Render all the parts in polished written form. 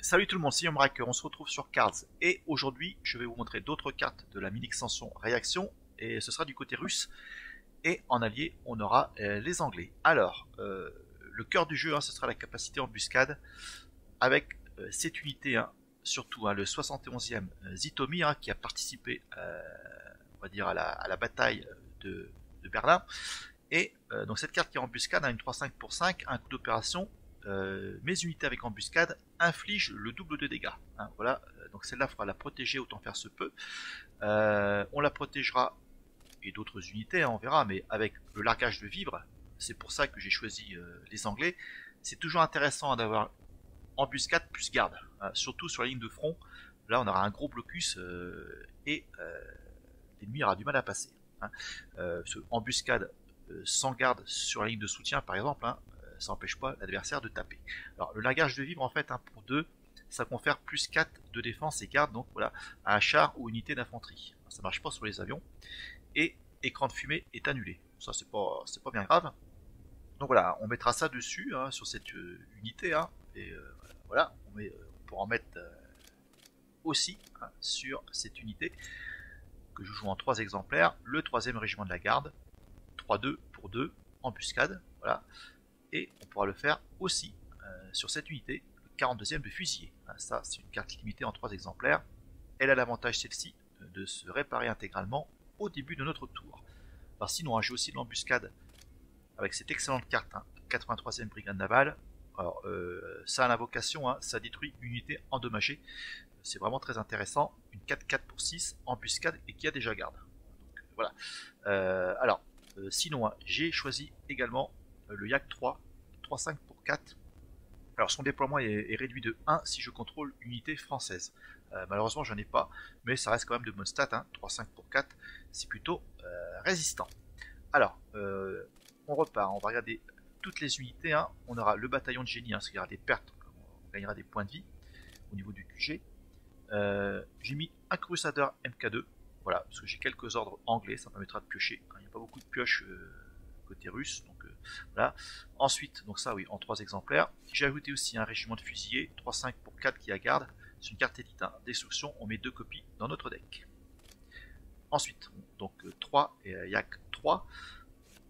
Salut tout le monde, c'est Yomraker, on se retrouve sur Cards et aujourd'hui je vais vous montrer d'autres cartes de la mini extension Réaction et ce sera du côté russe et en allié on aura les Anglais. Alors, le cœur du jeu ce sera la capacité embuscade avec cette unité, surtout le 71e Zitomi qui a participé on va dire à la bataille de Berlin et donc cette carte qui est embuscade a une 3-5 pour 5, un coup d'opération. Mes unités avec embuscade infligent le double de dégâts. Voilà, donc celle-là faudra la protéger autant faire se peut. On la protégera et d'autres unités, on verra, mais avec le largage de vivres, c'est pour ça que j'ai choisi les Anglais. C'est toujours intéressant d'avoir embuscade plus garde, surtout sur la ligne de front. Là, on aura un gros blocus et l'ennemi aura du mal à passer. Embuscade sans garde sur la ligne de soutien, par exemple, ça n'empêche pas l'adversaire de taper. Alors le largage de vivre en fait pour 2, ça confère plus 4 de défense et garde, donc voilà, à un char ou unité d'infanterie. Ça marche pas sur les avions. Et écran de fumée est annulé. Ça c'est pas bien grave. Donc voilà, on mettra ça dessus sur cette unité, et voilà, on pourra en mettre aussi sur cette unité que je joue en 3 exemplaires, le 3e régiment de la garde, 3-2 pour 2, embuscade, voilà. Et on pourra le faire aussi sur cette unité, le 42e de fusilier. Ça, c'est une carte limitée en 3 exemplaires. Elle a l'avantage, celle-ci, de se réparer intégralement au début de notre tour. Alors sinon, j'ai aussi de l'embuscade avec cette excellente carte, 83e brigade navale. Alors, ça a l'invocation, ça détruit une unité endommagée. C'est vraiment très intéressant. Une 4-4 pour 6, embuscade et qui a déjà garde. Donc, voilà. Alors, sinon, j'ai choisi également le Yak 3, 3-5 pour 4. Alors son déploiement est réduit de 1 si je contrôle une unité française. Malheureusement j'en ai pas, mais ça reste quand même de bonnes stats, 3-5 pour 4, c'est plutôt résistant. Alors, on repart, on va regarder toutes les unités, on aura le bataillon de génie, ce qui aura des pertes, on gagnera des points de vie au niveau du QG. J'ai mis un Crusader MK2, voilà, parce que j'ai quelques ordres anglais, ça me permettra de piocher, il n'y a pas beaucoup de pioches côté russe, donc voilà. Ensuite, donc ça oui, en 3 exemplaires. J'ai ajouté aussi un régiment de fusiliers, 3-5 pour 4 qui a garde. C'est une carte élite, destruction, on met 2 copies dans notre deck. Ensuite, donc 3 et Yak 3.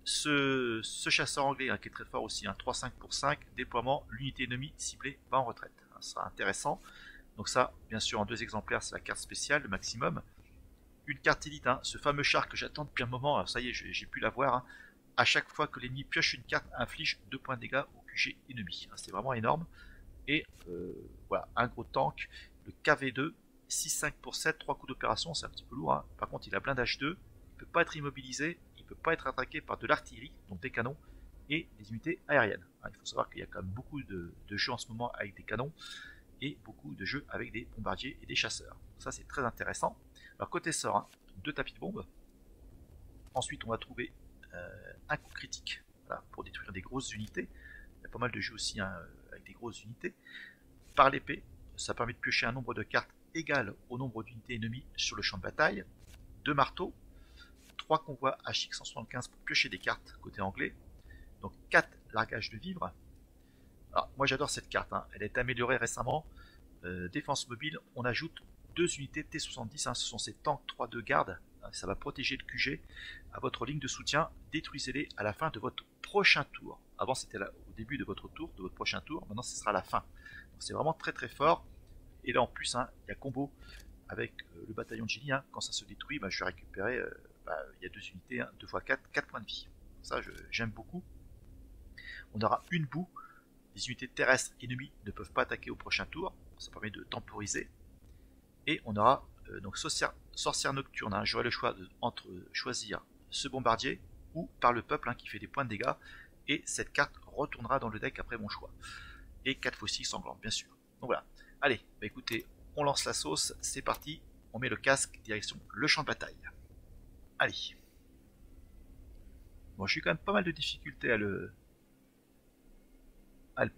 Ce chasseur anglais qui est très fort aussi, 3-5 pour 5, déploiement, l'unité ennemie ciblée va en retraite. Ça sera intéressant. Donc ça, bien sûr, en 2 exemplaires, c'est la carte spéciale, le maximum. Une carte élite, ce fameux char que j'attends depuis un moment, alors ça y est, j'ai pu l'avoir. À chaque fois que l'ennemi pioche une carte, inflige 2 points de dégâts au QG ennemi. C'est vraiment énorme. Et voilà, un gros tank, le KV2, 6-5 pour 7, 3 coups d'opération, c'est un petit peu lourd. Par contre, il a blindage 2, il ne peut pas être immobilisé, il ne peut pas être attaqué par de l'artillerie, donc des canons, et des unités aériennes. Il faut savoir qu'il y a quand même beaucoup de jeux en ce moment avec des canons, et beaucoup de jeux avec des bombardiers et des chasseurs. Ça, c'est très intéressant. Alors, côté sort, 2 tapis de bombes. Ensuite, on va trouver un coup critique, voilà, pour détruire des grosses unités. Il y a pas mal de jeux aussi avec des grosses unités. Par l'épée, ça permet de piocher un nombre de cartes égal au nombre d'unités ennemies sur le champ de bataille. 2 marteaux, 3 convois HX175 pour piocher des cartes côté anglais. Donc 4 largages de vivres. Alors, moi j'adore cette carte, elle est améliorée récemment. Défense mobile, on ajoute 2 unités T70, ce sont ces tanks 3-2 garde. Ça va protéger le QG à votre ligne de soutien. Détruisez-les à la fin de votre prochain tour. Avant c'était au début de votre tour, de votre prochain tour. Maintenant ce sera la fin. C'est vraiment très très fort. Et là en plus, il y a combo avec le bataillon de génie. Quand ça se détruit, je vais récupérer. Il y a 2 unités, 2 x 4, 4 points de vie. Ça j'aime beaucoup. On aura une boue. Les unités terrestres ennemies ne peuvent pas attaquer au prochain tour. Ça permet de temporiser. Et on aura donc sorcière nocturne. J'aurai le choix entre choisir ce bombardier ou par le peuple qui fait des points de dégâts. Et cette carte retournera dans le deck après mon choix. Et 4x6 sanglante, bien sûr. Donc voilà. Allez, écoutez, on lance la sauce. C'est parti. On met le casque, direction le champ de bataille. Allez. Bon, j'ai eu quand même pas mal de difficultés à le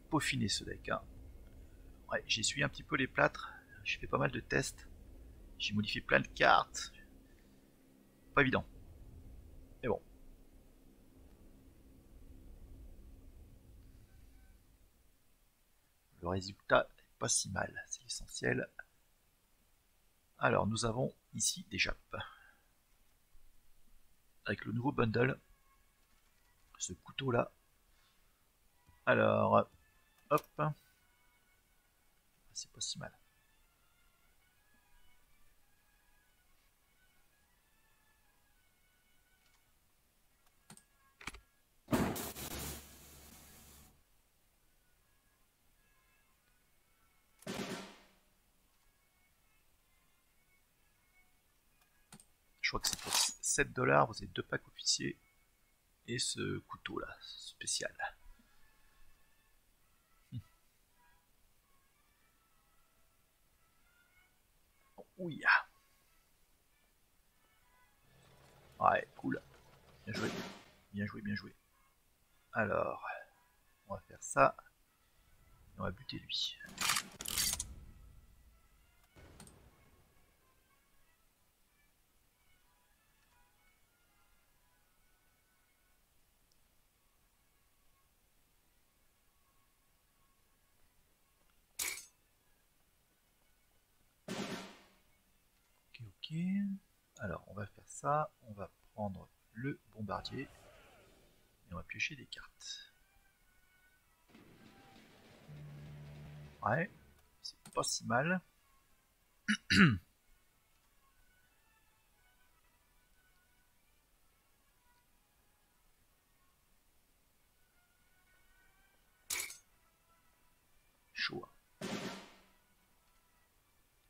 peaufiner ce deck. Ouais, j'ai essuyé un petit peu les plâtres. J'ai fait pas mal de tests. J'ai modifié plein de cartes. Pas évident. Mais bon. Le résultat pas si mal, c'est l'essentiel. Alors, nous avons ici des japs. Avec le nouveau bundle, ce couteau là. Alors, hop, c'est pas si mal. Je crois que c'est pour 7$, vous avez 2 packs officiers et ce couteau là, spécial. Oui. Ouais, cool. Bien joué. Bien joué, bien joué. Alors, on va faire ça. Et on va buter lui. Ok, ok. Alors, on va faire ça. On va prendre le bombardier. Et on va piocher des cartes. Ouais, c'est pas si mal. Chaud.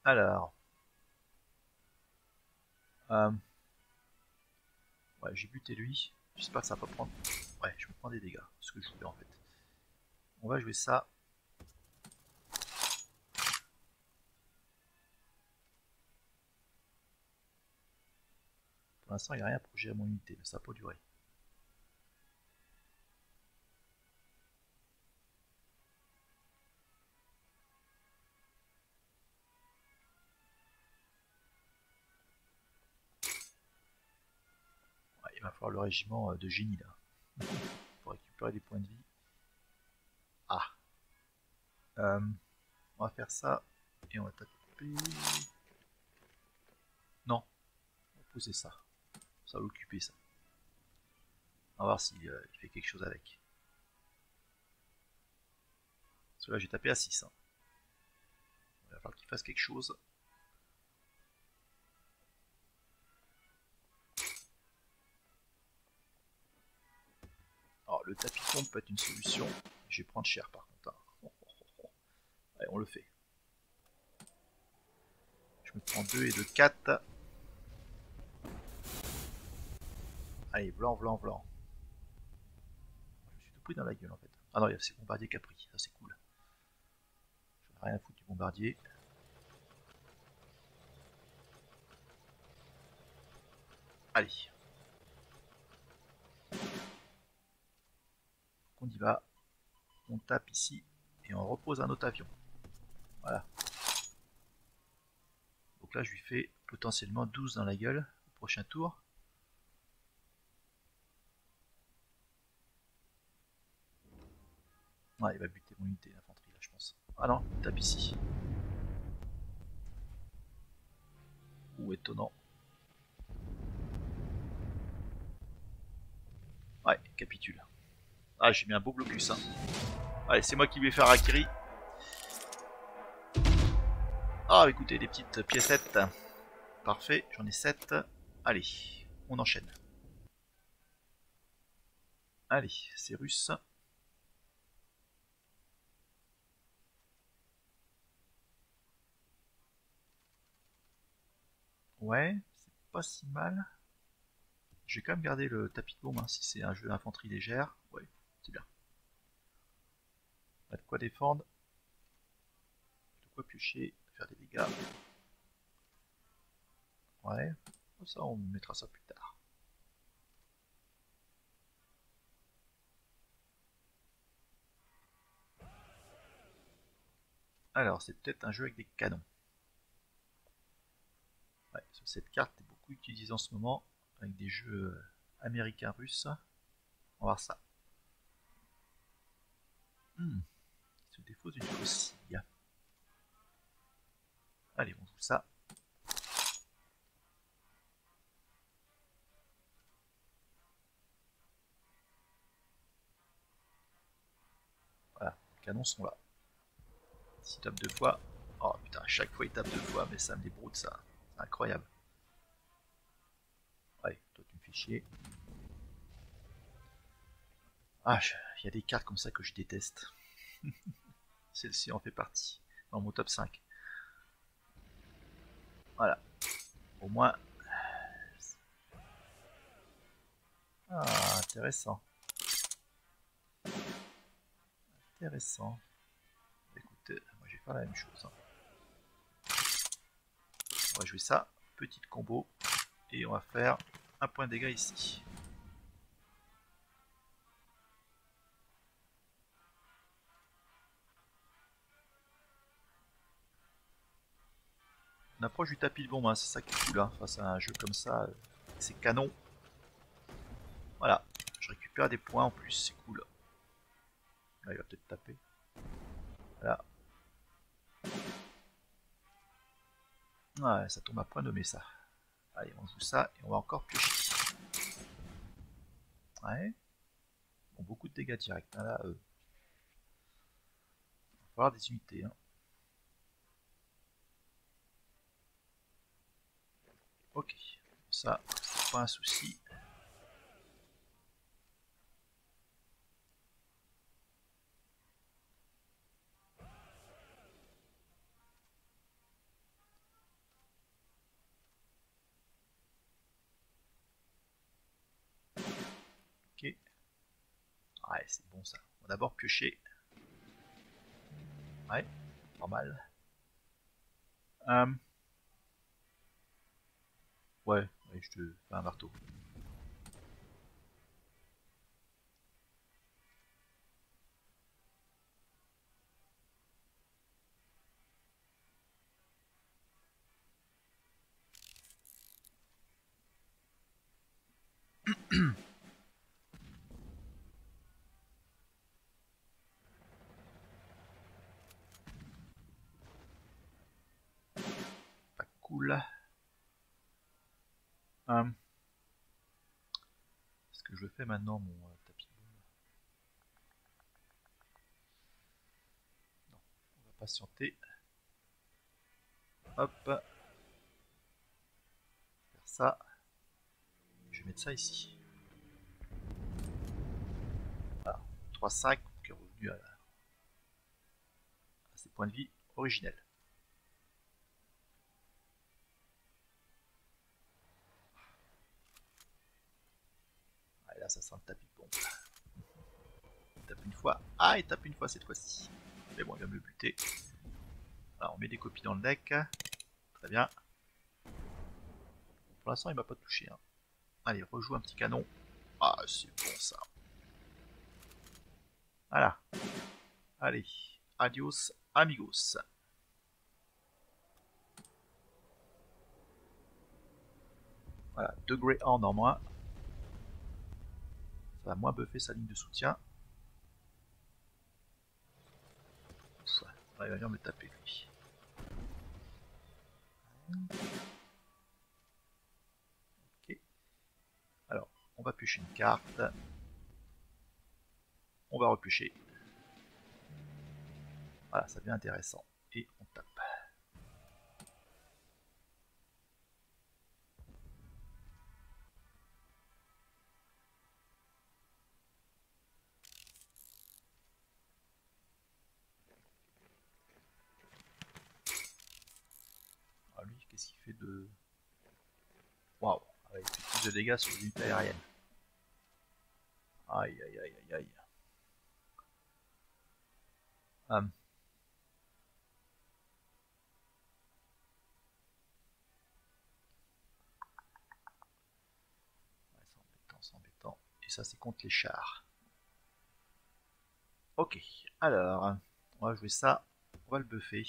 Alors. Ouais, j'ai buté lui. J'espère que ça va pas prendre. Ouais, je me prends des dégâts. Ce que je voulais en fait. On va jouer ça. Pour l'instant, il n'y a rien à projet à mon unité, mais ça n'a pas duré. Ouais, il va falloir le régiment de génie là. Pour récupérer des points de vie. Ah. On va faire ça. Et on va taper. Non. On va poser ça. Ça va l'occuper ça. On va voir s'il il fait quelque chose avec. Parce que là j'ai tapé à 6. Hein. Il va falloir qu'il fasse quelque chose. Alors le tapis pompe peut être une solution. Je vais prendre cher par contre. Hein. Allez, on le fait. Je me prends 2 et 2, 4. Allez, blanc, blanc, blanc. Je me suis tout pris dans la gueule en fait. Ah non, c'est le bombardier qui a pris. Ça c'est cool. J'en ai rien à foutre du bombardier. Allez. On y va. On tape ici. Et on repose un autre avion. Voilà. Donc là, je lui fais potentiellement 12 dans la gueule au prochain tour. Ouais, il va buter mon unité d'infanterie là, je pense. Ah non, il tape ici. Ouh, étonnant. Ouais, capitule. Ah, j'ai mis un beau blocus. Hein. Allez, c'est moi qui vais faire Akiri. Ah, écoutez, des petites piécettes. Parfait, j'en ai 7. Allez, on enchaîne. Allez, c'est russe. Ouais, c'est pas si mal. Je vais quand même garder le tapis de bombe hein, si c'est un jeu d'infanterie légère. Ouais, c'est bien. On a de quoi défendre. De quoi piocher, faire des dégâts. Ouais, ça on mettra ça plus tard. Alors, c'est peut-être un jeu avec des canons. Ouais, cette carte est beaucoup utilisée en ce moment avec des jeux américains russes. On va voir ça. Il se défausse d'une faucille. Voilà, les canons sont là. S'il tape 2 fois... Oh putain, à chaque fois il tape 2 fois, mais ça me débroute ça. C'est incroyable. Ouais, toi tu me fais chier. Ah, il y a des cartes comme ça que je déteste. Celle-ci en fait partie. Dans mon top 5. Voilà. Au moins... Ah, intéressant. Intéressant. Écoute, moi je vais faire la même chose. Hein. On va jouer ça. Petite combo. Et on va faire un point de dégâts ici. On approche du tapis de bombe, hein. C'est ça qui est cool hein, face à un jeu comme ça. C'est canon. Voilà. Je récupère des points en plus, c'est cool. Là, il va peut-être taper. Voilà. Ouais, ça tombe à point nommé ça. Allez, on joue ça et on va encore piocher. Ouais. Bon, beaucoup de dégâts directs. Hein, là, il va falloir des unités. Hein. Ok. Ça, c'est pas un souci. Ok. Ouais, c'est bon ça. On va d'abord piocher. Ouais, pas mal. Ouais, ouais, je te fais un marteau. Pas cool. Est-ce que je le fais maintenant, mon tapis de bombe? Non, on va patienter. Hop. Faire ça. Je vais mettre ça ici. Voilà. 3-5, qui est revenu à ses points de vie originels. Ah, là, ça sent le tapis de bombe. Il tape une fois. Ah, il tape une fois cette fois-ci. Mais bon, il va me le buter. Alors, on met des copies dans le deck. Très bien. Pour l'instant, il m'a pas touché. Hein. Allez, rejoue un petit canon. Ah, c'est bon ça. Voilà. Allez. Adios, amigos. Voilà, 2 Greyhounds en moins. Ça va moins buffer sa ligne de soutien. Ça, il va venir me taper lui. Ok. Alors, on va piocher une carte. On va repiocher. Voilà, ça devient intéressant. Et on tape. Ah, lui, qu'est-ce qu'il fait de... Waouh, il fait plus de dégâts sur les unités aériennes. Aïe, aïe, aïe, aïe, aïe. Ouais, c'est embêtant, c'est embêtant. Et ça, c'est contre les chars. Ok, alors, on va jouer ça. On va le buffer.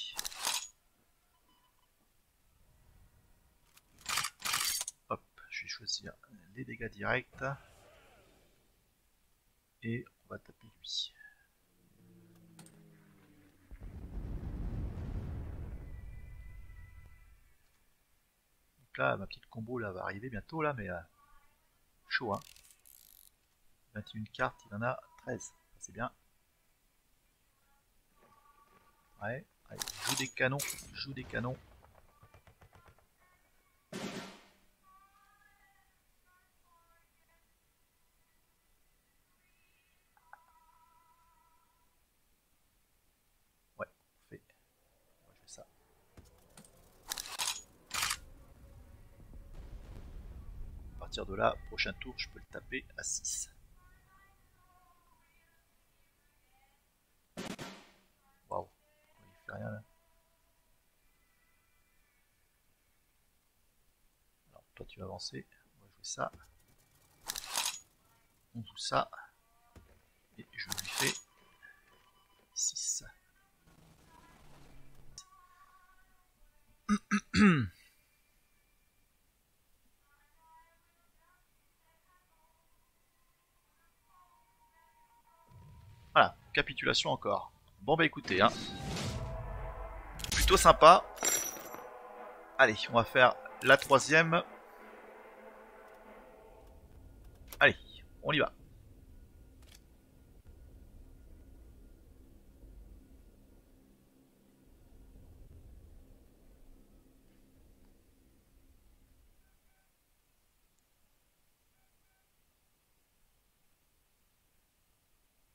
Hop, je vais choisir les dégâts directs. Et on va taper lui. Donc là, ma petite combo là va arriver bientôt là, mais chaud hein. 21 cartes, il en a 13. C'est bien. des canons, joue des canons. Ouais, on fait. On va jouer ça. À partir de là, prochain tour, je peux le taper à 6. Waouh, il fait rien là. Alors, toi tu vas avancer. On va jouer ça. On joue ça. Et je lui fais 6. Voilà, capitulation encore. Bon bah écoutez, hein. Plutôt sympa. Allez, on va faire la troisième. Allez, on y va.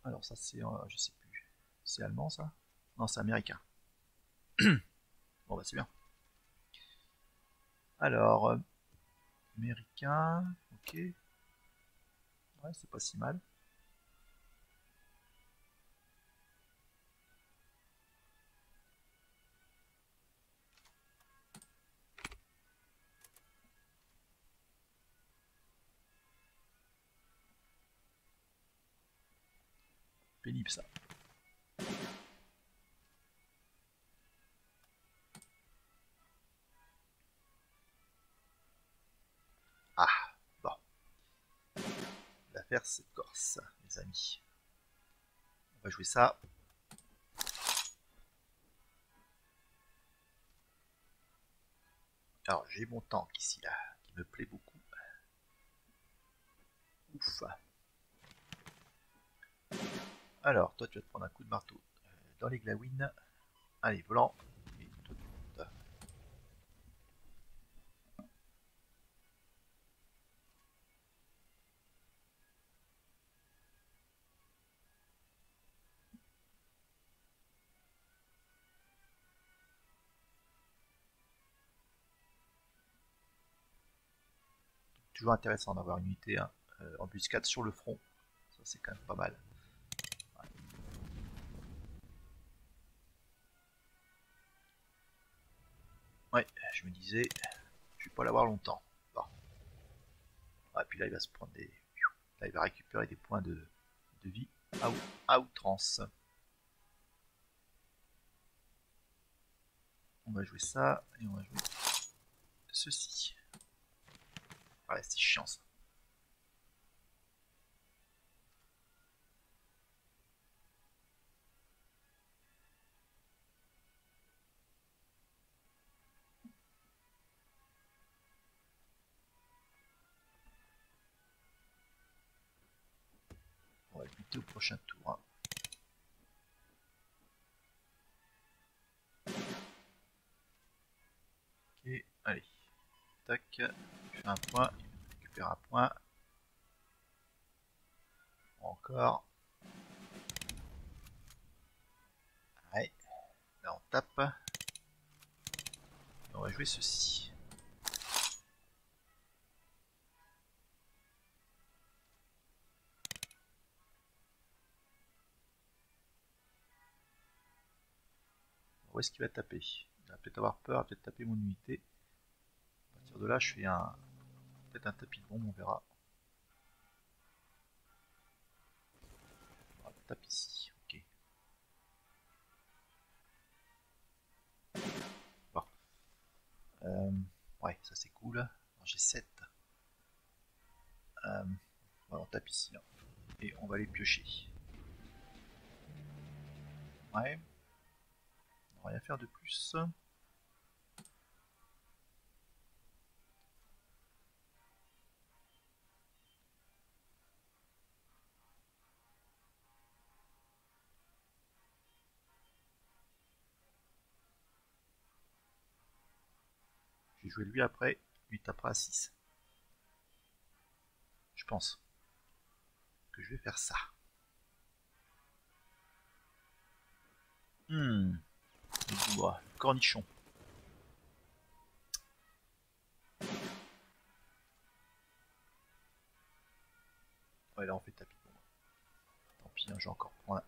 Alors ça c'est, je sais plus, c'est allemand ça? Non, c'est américain. Bon bah c'est bien. Alors, américain, ok. Ouais, c'est pas si mal. Pénible ça. Ah, bon. L'affaire c'est Corse, les amis. On va jouer ça. Alors j'ai mon tank ici là, qui me plaît beaucoup. Ouf. Alors, toi tu vas te prendre un coup de marteau dans les glawines. Allez, volant. Et toi tu montes. Toujours intéressant d'avoir une unité hein, embuscade sur le front. Ça c'est quand même pas mal. Ouais, je me disais, je vais pas l'avoir longtemps. Bon. Ah, puis là il va se prendre des... Là il va récupérer des points de vie à outrance. On va jouer ça et on va jouer ceci. Ouais, c'est chiant ça. On va le buter au prochain tour. Hein. Ok, allez. Tac, il fait un point, il récupère un point. Encore. Ouais, là on tape. On va jouer ceci. Où est-ce qu'il va taper? Il va peut-être avoir peur, il va peut-être taper mon unité. À partir de là, je fais un peut-être un tapis de bombe, on verra. On tape ici, ok. Bon. Ouais, ça c'est cool. J'ai 7. Voilà, on tape ici. Hein. Et on va les piocher. Ouais. On va rien faire de plus. jouer lui après, lui tapera à 6. Je pense que je vais faire ça. Le cornichon. Ouais, là on fait tapis. Bon. Tant pis, hein, je vais encore prendre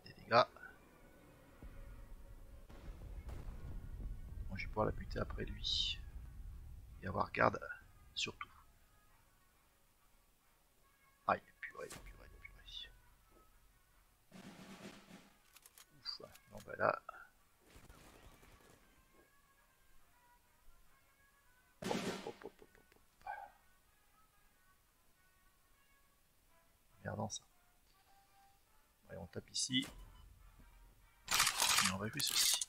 des dégâts. Bon, je vais pouvoir la buter après lui. Et avoir garde surtout. Aïe, purée. Ouf, non bah là... Hop. Merdant ça. Allez, on tape ici. Et on va jouer ceci.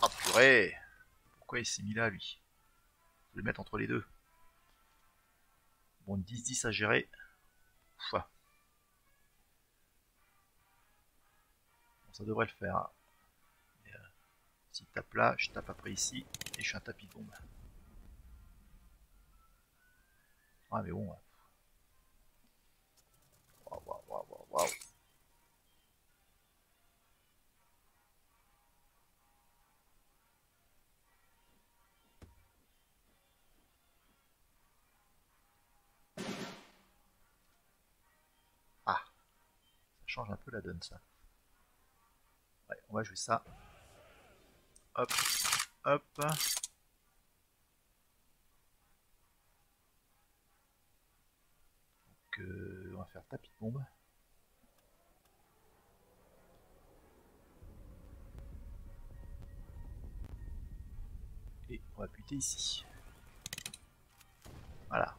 Ah purée! Pourquoi il s'est mis là lui? Je vais le mettre entre les deux. Bon, 10-10 à gérer. Ouf. Bon, ça devrait le faire. Hein. S'il tape là, je tape après ici. Et je suis un tapis de bombe. Ah mais bon. Waouh. Ah, ça change un peu la donne ça. Ouais, on va jouer ça. Hop. Donc on va faire tapis de bombe. Et on va buter ici. Voilà.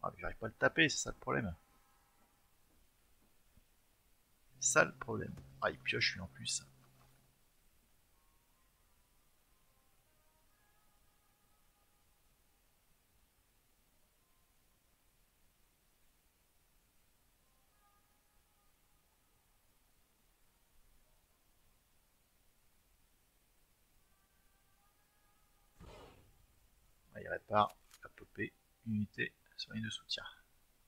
Ah, mais j'arrive pas à le taper, c'est ça le problème. C'est ça le problème. Ah, il pioche lui en plus. Ah, il répare, il va popper une unité sur la ligne de soutien.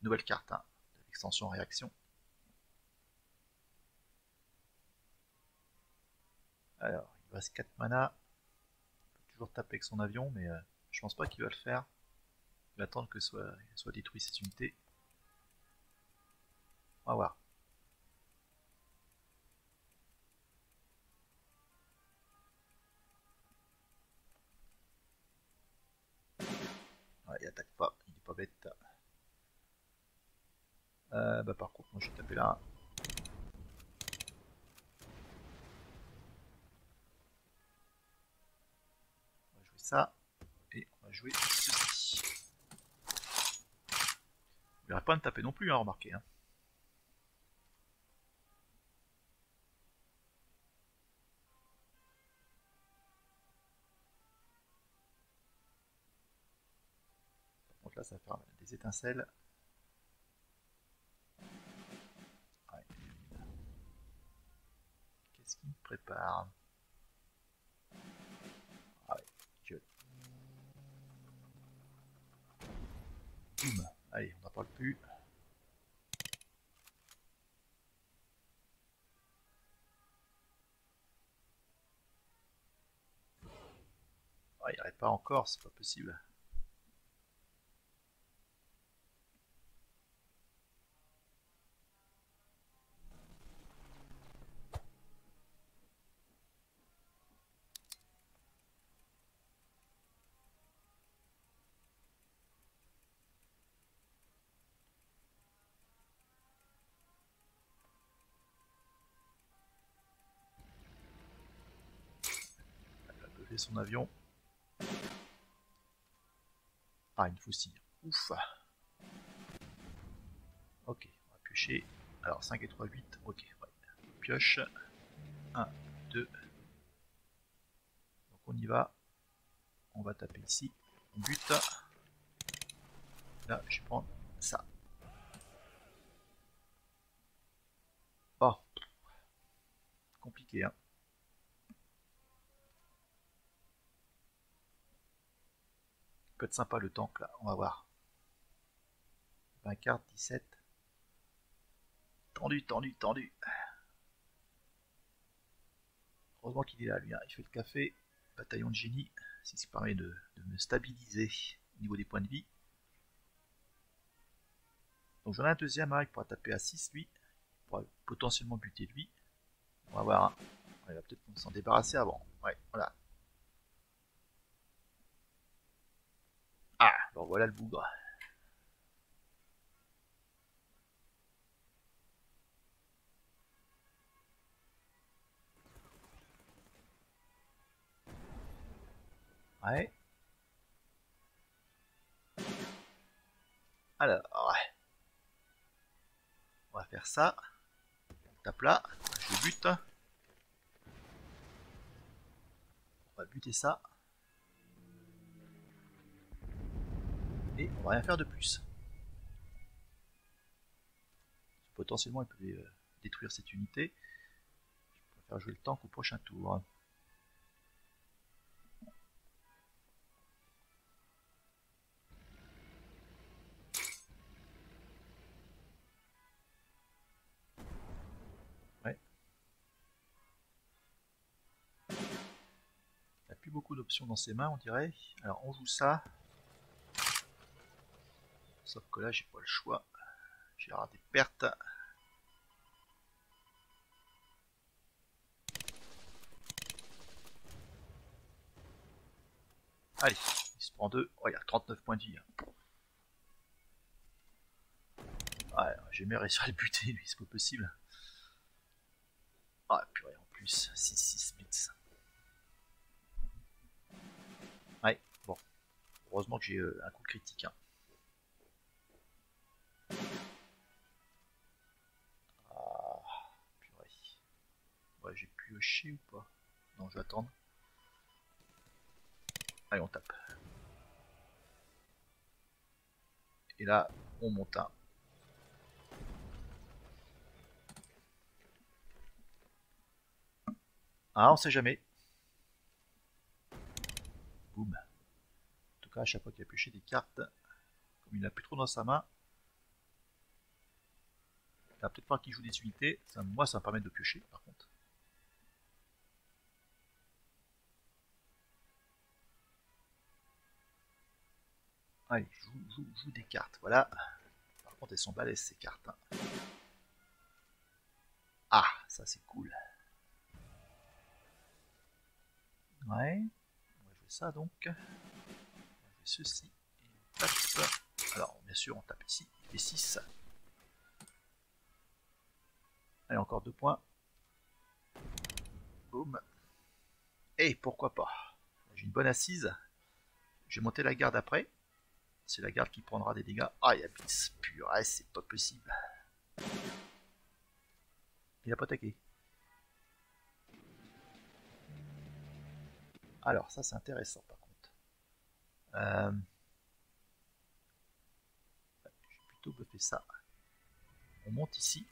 Nouvelle carte, hein, de l'extension réaction. Alors, il reste 4 mana. Il peut toujours taper avec son avion, mais je pense pas qu'il va le faire. Il va attendre que soit détruit cette unité. On va voir. Ouais, il attaque pas, il est pas bête. Bah par contre, moi je vais taper là. On va jouer ça. Et on va jouer ceci. Il n'arrête pas de taper non plus, hein, remarquez. Hein. Donc là, ça va faire des étincelles. Ouais. Qu'est-ce qu'il me prépare? Ah ouais, gueule. Boum. Allez, on n'en parle plus. Ah, il n'arrête pas encore, c'est pas possible. Il a buffé son avion. Ah, une faucille. Ouf. Ok, on va piocher. Alors 5 et 3, 8. Ok, ouais. Pioche. 1, 2. Donc on y va. On va taper ici. On bute. Là, je vais prendre ça. Bon. compliqué. Hein. Peut être sympa le tank là, on va voir. 20 cartes, 17. Tendu, tendu, tendu. Heureusement qu'il est là, lui. Hein. Il fait le café. Bataillon de génie. C'est ce qui permet de me stabiliser au niveau des points de vie. Donc j'en ai un deuxième, hein, il pourra taper à 6 lui. Il pourra potentiellement buter lui. On va voir. Hein. Il va peut-être s'en débarrasser avant. Ouais, voilà. Ah, alors voilà le bougre. Ouais. Alors, ouais. On va faire ça. On tape là. Je bute. On va buter ça. Et on va rien faire de plus. Potentiellement, il peut détruire cette unité. Je préfère jouer le tank au prochain tour. Ouais. Il n'a plus beaucoup d'options dans ses mains, on dirait. Alors, on joue ça. Sauf que là, j'ai pas le choix. J'ai des pertes. Allez, il se prend 2. Oh, il y a 39 points de vie. Ouais, j'ai jamais réussi à le buter, lui, c'est pas possible. Ah, purée, en plus, 6-6 bits. Ouais, bon. Heureusement que j'ai un coup critique. Hein. Ah, purée. Ouais, j'ai pioché ou pas? Non, je vais attendre. Allez, on tape. Et là, on monte un. Ah, on sait jamais. Boum. En tout cas, à chaque fois qu'il a pioché des cartes, comme il n'a plus trop dans sa main, il va peut-être falloir qu'il joue des unités. Ça, moi, ça va me permettre de piocher, par contre. Allez, joue des cartes, voilà. Par contre, elles sont balèzes, ces cartes. Hein. Ah, ça c'est cool. Ouais, on va jouer ça donc. On va jouer ceci. Et on tape. Alors, bien sûr, on tape ici. Il fait 6. Allez, encore 2 points. Boum. Et pourquoi pas. J'ai une bonne assise. Je vais monter la garde après. C'est la garde qui prendra des dégâts. Ah, il y a Blitz. Purée, c'est pas possible. Il a pas attaqué. Alors, ça c'est intéressant par contre. Je vais plutôt buffer ça. On monte ici.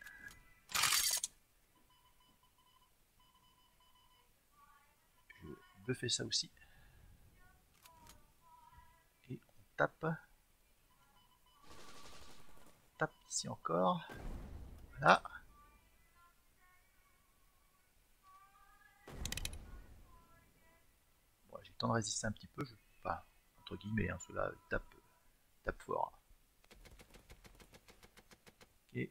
Je vais buffer ça aussi. Et on tape. On tape ici encore. Voilà. Bon, j'ai le temps de résister un petit peu. Enfin, entre guillemets, hein, ceux-là tapent fort. Ok.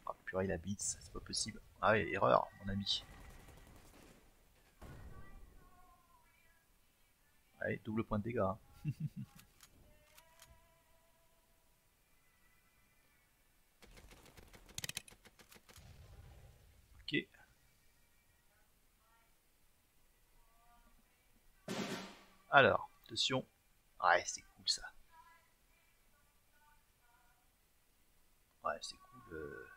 Oh, purée, il a bits, c'est pas possible. Ah ouais, erreur, mon ami. Allez, double point de dégâts. Hein. Ok. Alors, attention. Ouais, c'est cool ça. Ouais, c'est cool.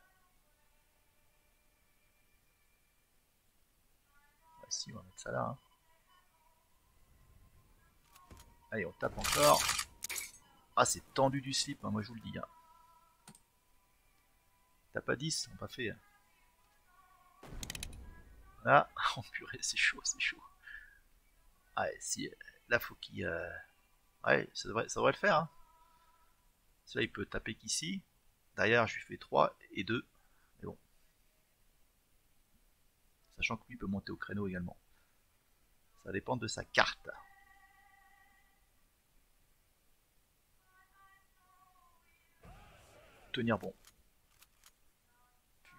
Ouais, si, on va mettre ça là. Hein. Allez, on tape encore. Ah, c'est tendu du slip, hein, moi je vous le dis. Hein. Tape à 10, on pas fait. Hein. Là, oh purée, c'est chaud, c'est chaud. Ouais, si, là, faut qu'il... Ouais, ça devrait le faire, hein. Celui-là, il peut taper qu'ici. Derrière, je lui fais 3 et 2. Mais bon. Sachant que lui peut monter au créneau également. Ça dépend de sa carte. Tenir bon.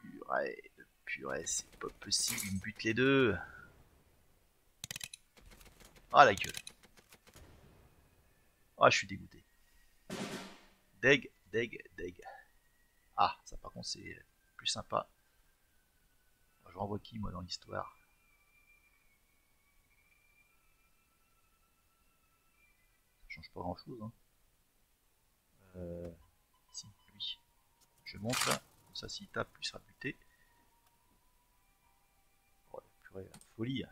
Purée, purée, c'est pas possible, il me bute les deux. Ah la gueule. Ah, je suis dégoûté. Deg, deg, deg. Ah, ça par contre c'est plus sympa. Je renvoie qui moi dans l'histoire? Ça change pas grand chose. Hein. Si, lui. Je monte là. Comme ça s'il tape, il sera buté. Oh, purée, folie.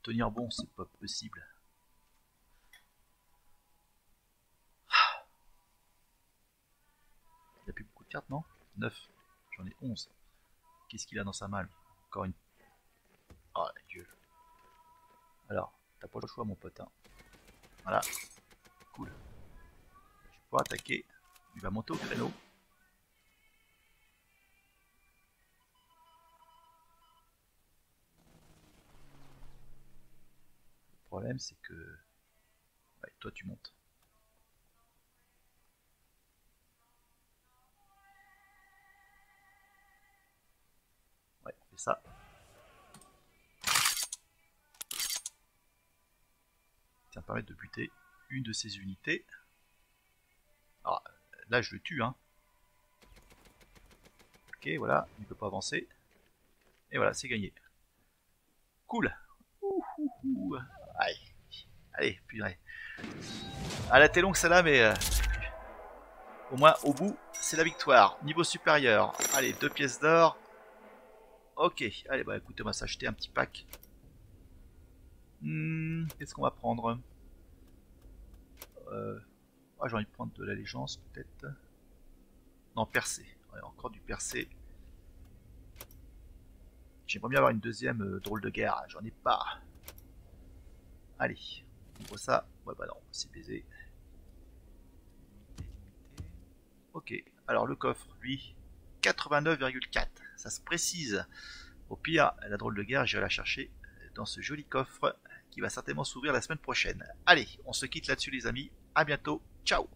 Tenir bon, c'est pas possible. Il n'y a plus beaucoup de cartes, non? 9. J'en ai 11. Qu'est-ce qu'il a dans sa main, lui? Encore une. Oh la gueule. Alors, t'as pas le choix, mon pote. Hein. Voilà. Cool. Je vais pouvoir attaquer. Il va monter au créneau. Le problème, c'est que... Ouais, toi, tu montes. Ouais, on fait ça. Ça me permet de buter une de ces unités. Alors, là, je le tue, hein. Ok, voilà, il ne peut pas avancer. Et voilà, c'est gagné. Cool. Allez, allez, purée. Ah, la t'es longue celle-là, mais au moins au bout, c'est la victoire. Niveau supérieur. Allez, 2 pièces d'or. Ok, allez, bah écoutez, on va s'acheter un petit pack. Qu'est-ce qu'on va prendre? J'ai envie de prendre de l'allégeance, peut-être. Non, percé. Ouais, encore du percé. J'aimerais bien avoir une deuxième drôle de guerre. J'en ai pas. Allez, on voit ça. Ouais, bah non, c'est baisé. Ok, alors le coffre, lui, 89,4. Ça se précise. Au pire, la drôle de guerre, j'irai la chercher dans ce joli coffre qui va certainement s'ouvrir la semaine prochaine. Allez, on se quitte là-dessus les amis. À bientôt. Ciao.